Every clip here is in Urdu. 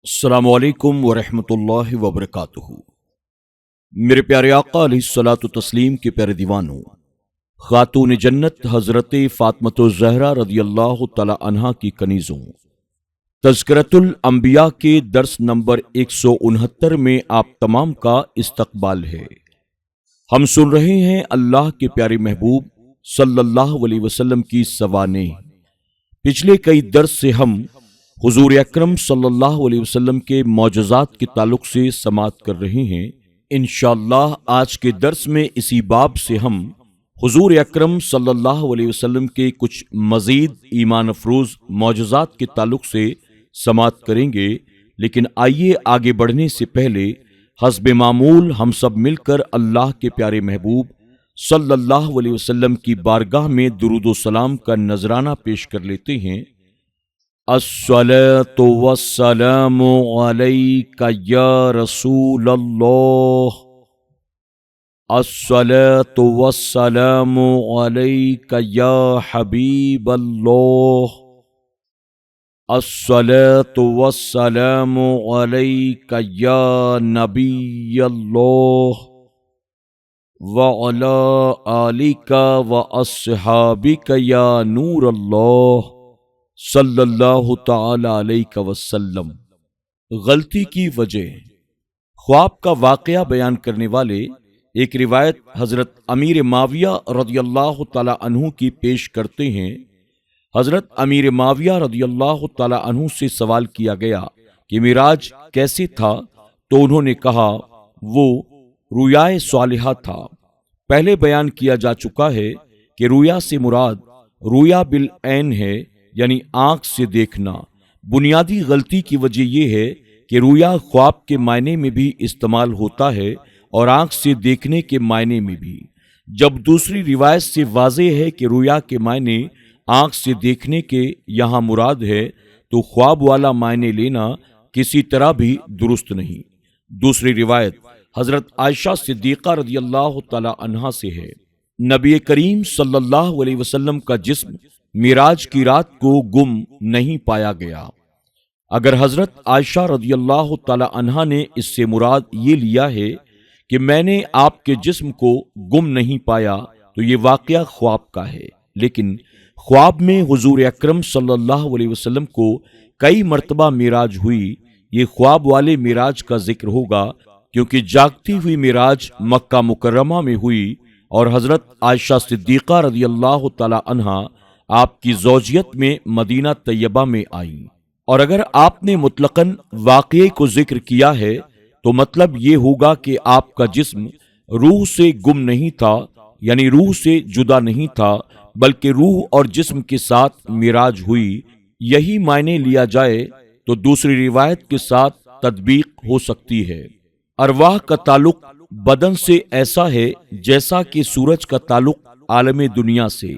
السلام علیکم ورحمۃ اللہ وبرکاتہ۔ میرے پیارے آقا علیہ الصلوۃ والتسلیم کے پیارے دیوانوں، خاتون جنت حضرت فاطمۃ الزہرا رضی اللہ تعالی عنہا کی کنیزوں، تذکرۃ الانبیاء کے درس نمبر 169 میں آپ تمام کا استقبال ہے۔ ہم سن رہے ہیں اللہ کے پیارے محبوب صلی اللہ علیہ وسلم کی سوانح۔ پچھلے کئی درس سے ہم حضور اکرم صلی اللہ علیہ وسلم کے معجزات کے تعلق سے سماعت کر رہے ہیں۔ انشاءاللہ آج کے درس میں اسی باب سے ہم حضور اکرم صلی اللہ علیہ وسلم کے کچھ مزید ایمان افروز معجزات کے تعلق سے سماعت کریں گے، لیکن آئیے آگے بڑھنے سے پہلے حسب معمول ہم سب مل کر اللہ کے پیارے محبوب صلی اللہ علیہ وسلم کی بارگاہ میں درود و سلام کا نذرانہ پیش کر لیتے ہیں۔ الصلاۃ والسلام علیک یا رسول اللہ، الصلاۃ والسلام علیک یا حبیب اللہ، الصلاۃ والسلام علیک یا نبی اللہ، وعلی آلک واصحابک یا نور اللہ صلی اللہ تعالی علیہ وسلم۔ غلطی کی وجہ۔ خواب کا واقعہ بیان کرنے والے ایک روایت حضرت امیر معاویہ رضی اللہ تعالی عنہ کی پیش کرتے ہیں۔ حضرت امیر معاویہ رضی اللہ تعالی عنہ سے سوال کیا گیا کہ معراج کیسے تھا، تو انہوں نے کہا وہ رؤیائے صالحہ تھا۔ پہلے بیان کیا جا چکا ہے کہ رؤیا سے مراد رؤیا بالعین ہے، یعنی آنکھ سے دیکھنا۔ بنیادی غلطی کی وجہ یہ ہے کہ رؤیا خواب کے معنی میں بھی استعمال ہوتا ہے اور آنکھ سے دیکھنے کے معنی میں بھی۔ جب دوسری روایت سے واضح ہے کہ رؤیا کے معنی آنکھ سے دیکھنے کے یہاں مراد ہے، تو خواب والا معنی لینا کسی طرح بھی درست نہیں۔ دوسری روایت حضرت عائشہ صدیقہ رضی اللہ تعالی عنہا سے ہے، نبی کریم صلی اللہ علیہ وسلم کا جسم معراج کی رات کو گم نہیں پایا گیا۔ اگر حضرت عائشہ رضی اللہ تعالی عنہا نے اس سے مراد یہ لیا ہے کہ میں نے آپ کے جسم کو گم نہیں پایا، تو یہ واقعہ خواب کا ہے، لیکن خواب میں حضور اکرم صلی اللہ علیہ وسلم کو کئی مرتبہ معراج ہوئی۔ یہ خواب والے معراج کا ذکر ہوگا، کیونکہ جاگتی ہوئی معراج مکہ مکرمہ میں ہوئی اور حضرت عائشہ صدیقہ رضی اللہ تعالی عنہا آپ کی زوجیت میں مدینہ طیبہ میں آئیں۔ اور اگر آپ نے مطلقاً واقعے کو ذکر کیا ہے تو مطلب یہ ہوگا کہ آپ کا جسم روح سے گم نہیں تھا، یعنی روح سے جدا نہیں تھا، بلکہ روح اور جسم کے ساتھ معراج ہوئی۔ یہی معنی لیا جائے تو دوسری روایت کے ساتھ تطبیق ہو سکتی ہے۔ ارواح کا تعلق بدن سے ایسا ہے جیسا کہ سورج کا تعلق عالم دنیا سے۔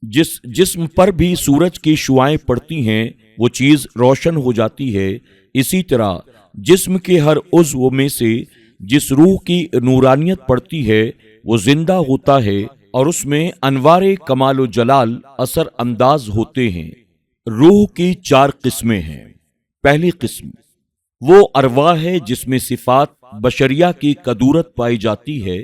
جس جسم پر بھی سورج کی شعاعیں پڑتی ہیں وہ چیز روشن ہو جاتی ہے۔ اسی طرح جسم کے ہر عضو میں سے جس روح کی نورانیت پڑتی ہے وہ زندہ ہوتا ہے اور اس میں انوار کمال و جلال اثر انداز ہوتے ہیں۔ روح کی 4 قسمیں ہیں۔ پہلی قسم وہ ارواح ہے جس میں صفات بشریہ کی کدورت پائی جاتی ہے۔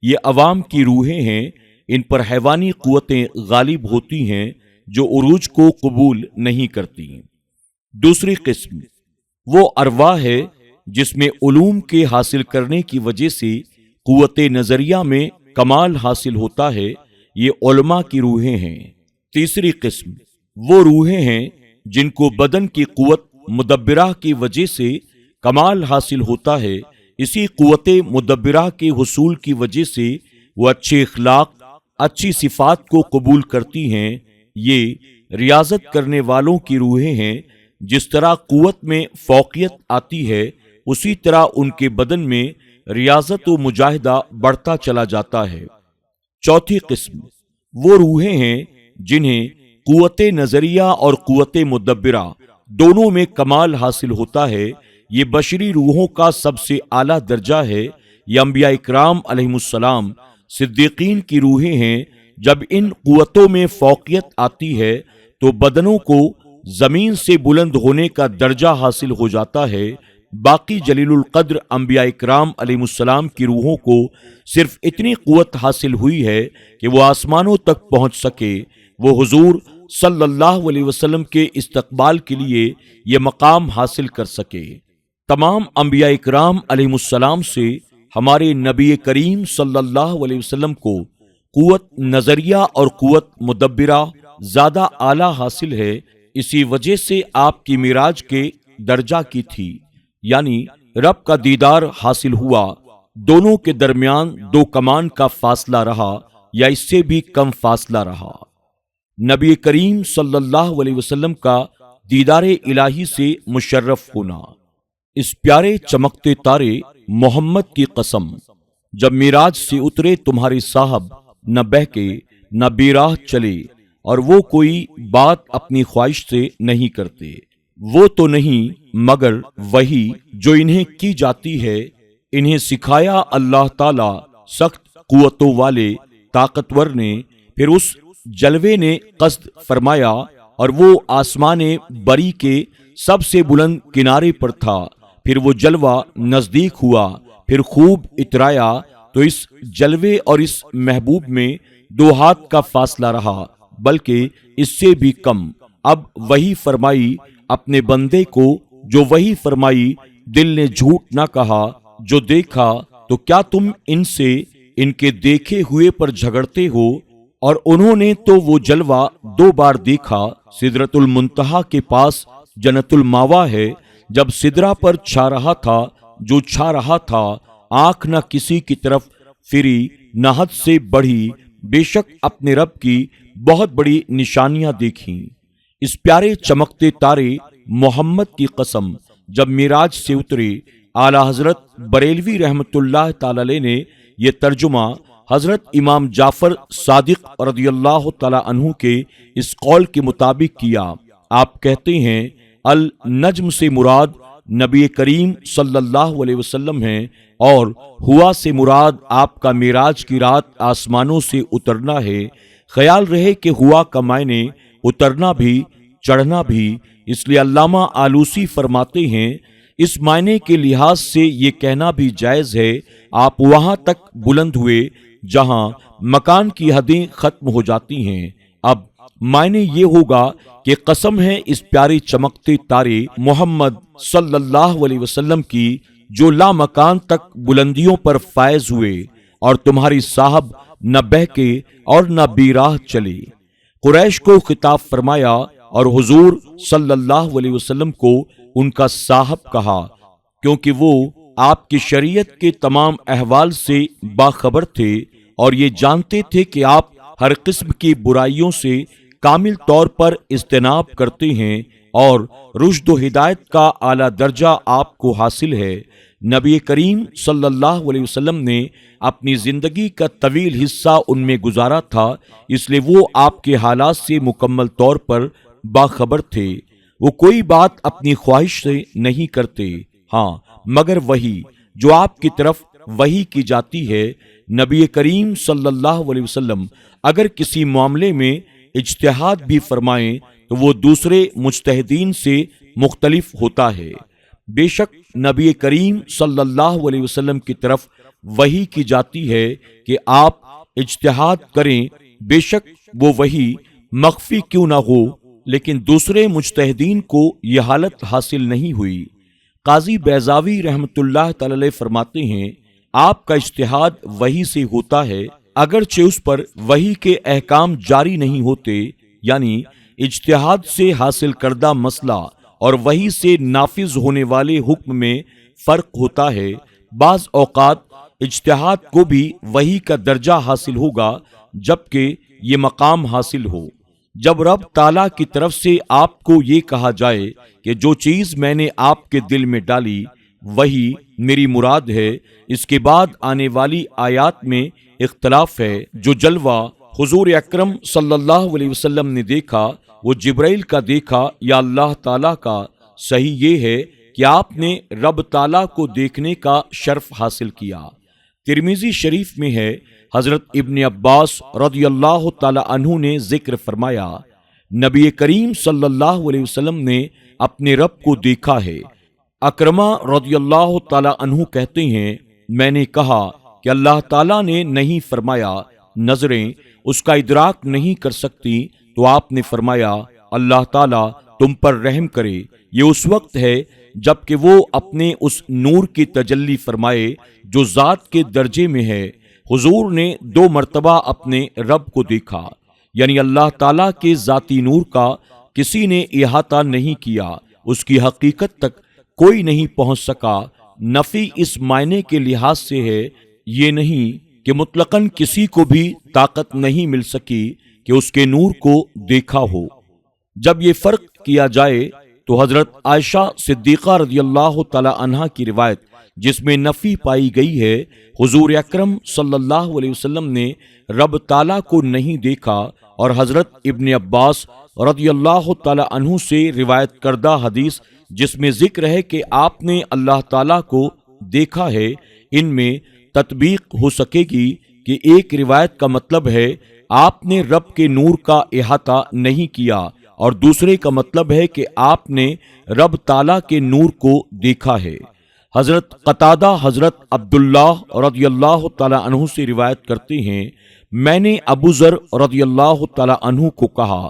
یہ عوام کی روحیں ہیں، ان پر حیوانی قوتیں غالب ہوتی ہیں جو عروج کو قبول نہیں کرتی۔ دوسری قسم وہ ارواح ہے جس میں علوم کے حاصل کرنے کی وجہ سے قوت نظریہ میں کمال حاصل ہوتا ہے، یہ علماء کی روحیں ہیں۔ تیسری قسم وہ روحیں ہیں جن کو بدن کی قوت مدبرہ کی وجہ سے کمال حاصل ہوتا ہے۔ اسی قوت مدبرہ کے حصول کی وجہ سے وہ اچھے اخلاق، اچھی صفات کو قبول کرتی ہیں۔ یہ ریاضت کرنے والوں کی روحیں ہیں۔ جس طرح قوت میں فوقیت آتی ہے، اسی طرح ان کے بدن میں ریاضت و مجاہدہ بڑھتا چلا جاتا ہے۔ چوتھی قسم وہ روحیں ہیں جنہیں قوت نظریہ اور قوت مدبرہ دونوں میں کمال حاصل ہوتا ہے۔ یہ بشری روحوں کا سب سے اعلیٰ درجہ ہے۔ یہ انبیاء اکرام علیہم السلام، صدیقین کی روحیں ہیں۔ جب ان قوتوں میں فوقیت آتی ہے تو بدنوں کو زمین سے بلند ہونے کا درجہ حاصل ہو جاتا ہے، باقی جلیل القدر انبیاء اکرام علیہ السلام کی روحوں کو صرف اتنی قوت حاصل ہوئی ہے کہ وہ آسمانوں تک پہنچ سکے، وہ حضور صلی اللہ علیہ وسلم کے استقبال کے لیے یہ مقام حاصل کر سکے۔ تمام انبیاء اکرام علیہ السلام سے ہمارے نبی کریم صلی اللہ علیہ وسلم کو قوت نظریہ اور قوت مدبرہ زیادہ اعلیٰ حاصل ہے، اسی وجہ سے آپ کی معراج کے درجہ کی تھی، یعنی رب کا دیدار حاصل ہوا، دونوں کے درمیان دو کمان کا فاصلہ رہا یا اس سے بھی کم فاصلہ رہا۔ نبی کریم صلی اللہ علیہ وسلم کا دیدار الہی سے مشرف ہونا۔ اس پیارے چمکتے تارے محمد کی قسم، جب معراج سے اترے تمہارے صاحب نہ بہکے نہ بیراہ چلے، اور وہ کوئی بات اپنی خواہش سے نہیں کرتے، وہ تو نہیں مگر وہی جو انہیں کی جاتی ہے، انہیں سکھایا اللہ تعالی سخت قوتوں والے طاقتور نے، پھر اس جلوے نے قصد فرمایا اور وہ آسمان بری کے سب سے بلند کنارے پر تھا، پھر وہ جلوہ نزدیک ہوا، پھر خوب اترایا تو اس جلوے اور اس محبوب میں 2 ہاتھ کا فاصلہ رہا، بلکہ اس سے بھی کم۔ اب وہی فرمائی اپنے بندے کو، جو وہی فرمائی دل نے جھوٹ نہ کہا، جو دیکھا تو کیا تم ان سے ان کے دیکھے ہوئے پر جھگڑتے ہو؟ اور انہوں نے تو وہ جلوہ 2 بار دیکھا۔ سدرۃ المنتہا کے پاس جنت الماوا ہے، جب سدرہ پر چھا رہا تھا جو چھا رہا تھا، آنکھ نہ کسی کی طرف پھری نہ حد سے بڑھی، بے شک اپنے رب کی بہت بڑی نشانیاں دیکھیں۔ اس پیارے چمکتے تارے محمد کی قسم، جب معراج سے اترے، اعلیٰ حضرت بریلوی رحمت اللہ تعالی علیہ نے یہ ترجمہ حضرت امام جعفر صادق رضی اللہ تعالی عنہ کے اس قول کے مطابق کیا۔ آپ کہتے ہیں النجم سے مراد نبی کریم صلی اللہ علیہ وسلم ہیں، اور ہوا سے مراد آپ کا معراج کی رات آسمانوں سے اترنا ہے۔ خیال رہے کہ ہوا کا معنی اترنا بھی چڑھنا بھی، اس لیے علامہ آلوسی فرماتے ہیں اس معنی کے لحاظ سے یہ کہنا بھی جائز ہے آپ وہاں تک بلند ہوئے جہاں مکان کی حدیں ختم ہو جاتی ہیں۔ اب معنی یہ ہوگا کہ قسم ہے اس پیارے چمکتے تارے محمد صلی اللہ علیہ وسلم کی، جو لامکان تک بلندیوں پر فائز ہوئے اور تمہاری صاحب نہ بہکے اور نہ بیراہ چلے۔ قریش کو خطاب فرمایا اور حضور صلی اللہ علیہ وسلم کو ان کا صاحب کہا، کیونکہ وہ آپ کی شریعت کے تمام احوال سے باخبر تھے اور یہ جانتے تھے کہ آپ ہر قسم کی برائیوں سے کامل طور پر اجتناب کرتے ہیں اور رشد و ہدایت کا اعلیٰ درجہ آپ کو حاصل ہے۔ نبی کریم صلی اللہ علیہ وسلم نے اپنی زندگی کا طویل حصہ ان میں گزارا تھا، اس لیے وہ آپ کے حالات سے مکمل طور پر باخبر تھے۔ وہ کوئی بات اپنی خواہش سے نہیں کرتے، ہاں مگر وہی جو آپ کی طرف وحی کی جاتی ہے۔ نبی کریم صلی اللہ علیہ وسلم اگر کسی معاملے میں اجتہاد بھی فرمائیں تو وہ دوسرے مجتہدین سے مختلف ہوتا ہے۔ بے شک نبی کریم صلی اللہ علیہ وسلم کی طرف وحی کی جاتی ہے کہ آپ اجتہاد کریں، بے شک وہ وحی مخفی کیوں نہ ہو، لیکن دوسرے مجتہدین کو یہ حالت حاصل نہیں ہوئی۔ قاضی بیضاوی رحمت اللہ تعالی علیہ فرماتے ہیں آپ کا اجتہاد وحی سے ہوتا ہے، اگرچہ اس پر وحی کے احکام جاری نہیں ہوتے، یعنی اجتہاد سے حاصل کردہ مسئلہ اور وحی سے نافذ ہونے والے حکم میں فرق ہوتا ہے۔ بعض اوقات اجتہاد کو بھی وحی کا درجہ حاصل ہوگا جبکہ یہ مقام حاصل ہو۔ جب رب تعالیٰ کی طرف سے آپ کو یہ کہا جائے کہ جو چیز میں نے آپ کے دل میں ڈالی وہی میری مراد ہے، اس کے بعد آنے والی آیات میں اختلاف ہے۔ جو جلوہ حضور اکرم صلی اللہ علیہ وسلم نے دیکھا وہ جبرائیل کا دیکھا یا اللہ تعالیٰ کا؟ صحیح یہ ہے کہ آپ نے رب تعالیٰ کو دیکھنے کا شرف حاصل کیا۔ ترمذی شریف میں ہے، حضرت ابن عباس رضی اللہ تعالی عنہ نے ذکر فرمایا، نبی کریم صلی اللہ علیہ وسلم نے اپنے رب کو دیکھا ہے۔ اکرمہ رضی اللہ تعالی عنہ کہتے ہیں، میں نے کہا کہ اللہ تعالیٰ نے نہیں فرمایا نظریں اس کا ادراک نہیں کر سکتی، تو آپ نے فرمایا اللہ تعالیٰ تم پر رحم کرے، یہ اس وقت ہے جب کہ وہ اپنے اس نور کی تجلی فرمائے جو ذات کے درجے میں ہے۔ حضور نے 2 مرتبہ اپنے رب کو دیکھا، یعنی اللہ تعالیٰ کے ذاتی نور کا کسی نے احاطہ نہیں کیا، اس کی حقیقت تک کوئی نہیں پہنچ سکا۔ نفی اس معنی کے لحاظ سے ہے، یہ نہیں کہ مطلقاً کسی کو بھی طاقت نہیں مل سکی کہ اس کے نور کو دیکھا ہو۔ جب یہ فرق کیا جائے تو حضرت عائشہ صدیقہ رضی اللہ تعالی عنہا کی روایت جس میں نفی پائی گئی ہے، حضور اکرم صلی اللہ علیہ وسلم نے رب تعالیٰ کو نہیں دیکھا، اور حضرت ابن عباس رضی اللہ تعالی عنہ سے روایت کردہ حدیث جس میں ذکر ہے کہ آپ نے اللہ تعالیٰ کو دیکھا ہے، ان میں تطبیق ہو سکے گی کہ ایک روایت کا مطلب ہے آپ نے رب کے نور کا احاطہ نہیں کیا، اور دوسرے کا مطلب ہے کہ آپ نے رب تعالیٰ کے نور کو دیکھا ہے۔ حضرت قتادہ حضرت عبداللہ رضی اللہ تعالی عنہ سے روایت کرتے ہیں، میں نے ابو ذر رضی اللہ تعالی عنہ کو کہا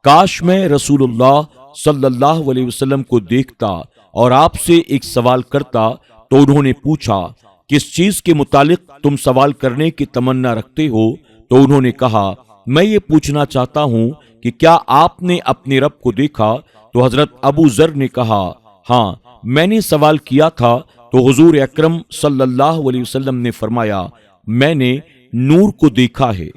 کاش میں رسول اللہ صلی اللہ علیہ وسلم کو دیکھتا اور آپ سے ایک سوال کرتا، تو انہوں نے پوچھا کس چیز کے متعلق تم سوال کرنے کی تمنا رکھتے ہو؟ تو انہوں نے کہا میں یہ پوچھنا چاہتا ہوں کہ کیا آپ نے اپنے رب کو دیکھا؟ تو حضرت ابو ذر نے کہا ہاں میں نے سوال کیا تھا، تو حضور اکرم صلی اللہ علیہ وسلم نے فرمایا میں نے نور کو دیکھا ہے۔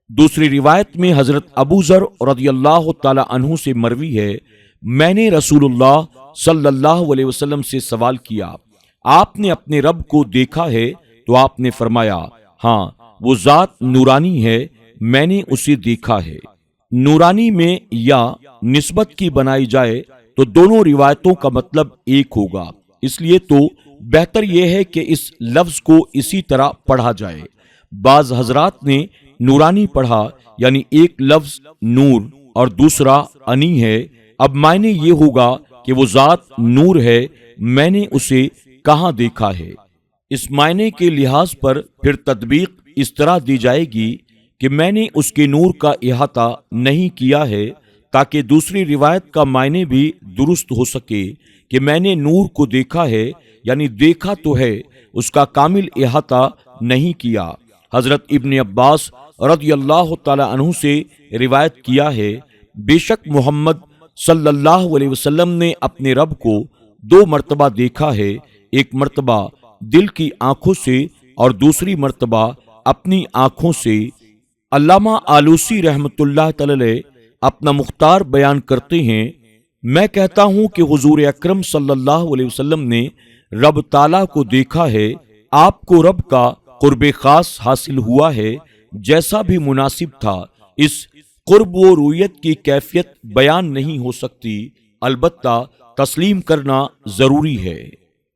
دوسری روایت میں حضرت ابو ذر رضی اللہ تعالی عنہ سے مروی ہے، میں نے رسول اللہ صلی اللہ علیہ وسلم سے سوال کیا آپ نے اپنے رب کو دیکھا ہے؟ تو آپ نے فرمایا ہاں وہ ذات نورانی ہے، میں نے اسے دیکھا ہے۔ نورانی میں یا نسبت کی بنائی جائے تو دونوں روایتوں کا مطلب ایک ہوگا، اس لیے تو بہتر یہ ہے کہ اس لفظ کو اسی طرح پڑھا جائے۔ بعض حضرات نے نورانی پڑھا، یعنی ایک لفظ نور اور دوسرا انی ہے، اب معنی یہ ہوگا کہ وہ ذات نور ہے، میں نے اسے کہاں دیکھا ہے۔ اس معنی کے لحاظ پر پھر تطبیق اس طرح دی جائے گی کہ میں نے اس کے نور کا احاطہ نہیں کیا ہے، تاکہ دوسری روایت کا معنی بھی درست ہو سکے کہ میں نے نور کو دیکھا ہے، یعنی دیکھا تو ہے، اس کا کامل احاطہ نہیں کیا۔ حضرت ابن عباس رضی اللہ تعالی عنہ سے روایت کیا ہے، بے شک محمد صلی اللہ علیہ وسلم نے اپنے رب کو 2 مرتبہ دیکھا ہے، ایک مرتبہ دل کی آنکھوں سے اور دوسری مرتبہ اپنی آنکھوں سے۔ علامہ آلوسی رحمت اللہ تعالی اپنا مختار بیان کرتے ہیں، میں کہتا ہوں کہ حضور اکرم صلی اللہ علیہ وسلم نے رب تعالیٰ کو دیکھا ہے، آپ کو رب کا قرب خاص حاصل ہوا ہے، جیسا بھی مناسب تھا۔ اس قرب و رویت کی کیفیت بیان نہیں ہو سکتی، البتہ تسلیم کرنا ضروری ہے۔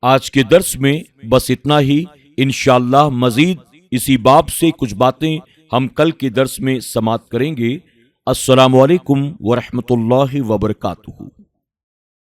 آج کے درس میں بس اتنا ہی، انشاءاللہ مزید اسی باب سے کچھ باتیں ہم کل کے درس میں سماعت کریں گے۔ السلام علیکم ورحمۃ اللہ وبرکاتہ۔